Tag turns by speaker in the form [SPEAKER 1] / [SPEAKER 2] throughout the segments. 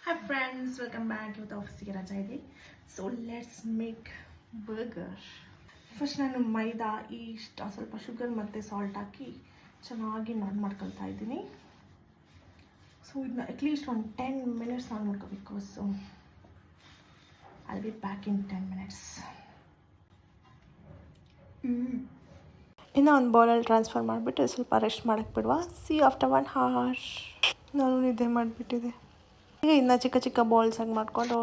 [SPEAKER 1] Hi friends, welcome back to the office ರಜಾ ಇದೆ. So let's make burger. First ನಾನು ಮೈದಾ East ಸ್ವಲ್ಪ sugar ಮತ್ತು ಸಾಲ್ಟ್ ಹಾಕಿ ಚೆನ್ನಾಗಿ ಮಾಡ್ಕೊಳ್ತಾ ಇದ್ದೀನಿ. ಸೊ ಇದನ್ನ ಅಟ್ಲೀಸ್ಟ್ ಒಂದು 10 minutes ಮಾಡ್ಕೋಬೇಕು. So I'll be back in 10 minutes. ಇನ್ನು ಒಂದು ಬೌಲಲ್ಲಿ ಟ್ರಾನ್ಸ್ಫರ್ ಮಾಡಿಬಿಟ್ಟು ಸ್ವಲ್ಪ ರೆಸ್ಟ್ ಮಾಡೋಕ್ಕೆ ಬಿಡುವ. C after 1 hour. ನಾನು ನಿದ್ದೆ ಮಾಡಿಬಿಟ್ಟಿದೆ. ಈಗ ಇನ್ನು ಚಿಕ್ಕ ಚಿಕ್ಕ ಬಾಲ್ಸಾಗಿ ಮಾಡಿಕೊಂಡು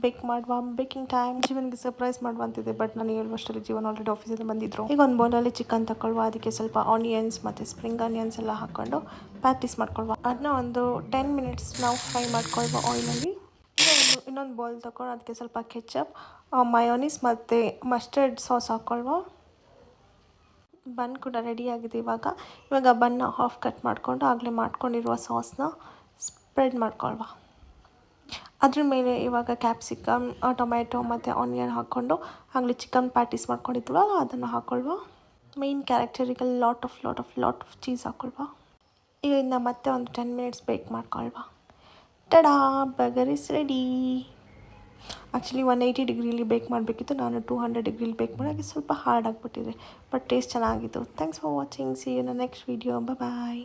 [SPEAKER 1] ಬೇಕ್ ಮಾಡುವ. Baking time. ಜೀವನಿಗೆ ಸರ್ಪ್ರೈಸ್ ಮಾಡುವಂತಿದೆ, ಬಟ್ ನಾನು ಹೇಳುವಷ್ಟರಲ್ಲಿ ಜೀವನ ಆಲ್ರೆಡಿ ಆಫೀಸಿಂದ ಬಂದಿದ್ರು. ಈಗ ಒಂದು ಬೌಲಲ್ಲಿ ಚಿಕನ್ ತಗೊಳ್ಳುವ. ಅದಕ್ಕೆ ಸ್ವಲ್ಪ ಆನಿಯನ್ಸ್ ಮತ್ತು ಸ್ಪ್ರಿಂಗ್ ಆನಿಯನ್ಸ್ ಎಲ್ಲ ಹಾಕ್ಕೊಂಡು ಪ್ಯಾಟೀಸ್ ಮಾಡ್ಕೊಳ್ವ. ಅದನ್ನ ಒಂದು 10 minutes ನಾವು ಫ್ರೈ ಮಾಡ್ಕೊಳ್ವ ಆಯಿಲಲ್ಲಿ. ಇನ್ನೊಂದು ಬೌಲ್ ತಗೊಂಡು ಅದಕ್ಕೆ ಸ್ವಲ್ಪ ಕೆಚಪ್, ಮಯೋನೀಸ್ ಮತ್ತು ಮಸ್ಟರ್ಡ್ ಸಾಸ್ ಹಾಕ್ಕೊಳ್ವ. ಬನ್ ಕೂಡ ರೆಡಿಯಾಗಿದೆ. ಇವಾಗ ಬನ್ನ ಹಾಫ್ ಕಟ್ ಮಾಡಿಕೊಂಡು ಆಗಲೇ ಮಾಡ್ಕೊಂಡಿರುವ ಸಾಸ್ನ ಸ್ಪ್ರೆಡ್ ಮಾಡ್ಕೊಳ್ವ. ಅದ್ರ ಮೇಲೆ ಇವಾಗ ಕ್ಯಾಪ್ಸಿಕಮ್, ಟೊಮ್ಯಾಟೊ ಮತ್ತು ಆನಿಯನ್ ಹಾಕ್ಕೊಂಡು ಆಗಲೇ ಚಿಕನ್ ಪ್ಯಾಟೀಸ್ ಮಾಡ್ಕೊಂಡಿದ್ವಲ್ಲ ಅದನ್ನು ಹಾಕ್ಕೊಳ್ವ. ಮೇನ್ ಕ್ಯಾರೆಕ್ಟರಿಗೆ ಲಾಟ್ ಆಫ್ ಚೀಸ್ ಹಾಕ್ಕೊಳ್ವ. ಈಗ ಇನ್ನು ಮತ್ತೆ ಒಂದು 10 minutes ಬೇಕ್ ಮಾಡ್ಕೊಳ್ವ. Tada, burger is ready. Actually 180 ಡಿಗ್ರಿಲಿ ಬೇಕ್ ಮಾಡಬೇಕಿತ್ತು, ನಾನು 200 ಡಿಗ್ರಿಲಿ ಬೇಕ್ ಮಾಡೋಕ್ಕೆ ಸ್ವಲ್ಪ ಹಾರ್ಡ್ ಆಗಿಬಿಟ್ಟಿದೆ, ಬಟ್ ಟೇಸ್ಟ್ ಚೆನ್ನಾಗಿತ್ತು. Thanks for watching. See you in the next video. Bye.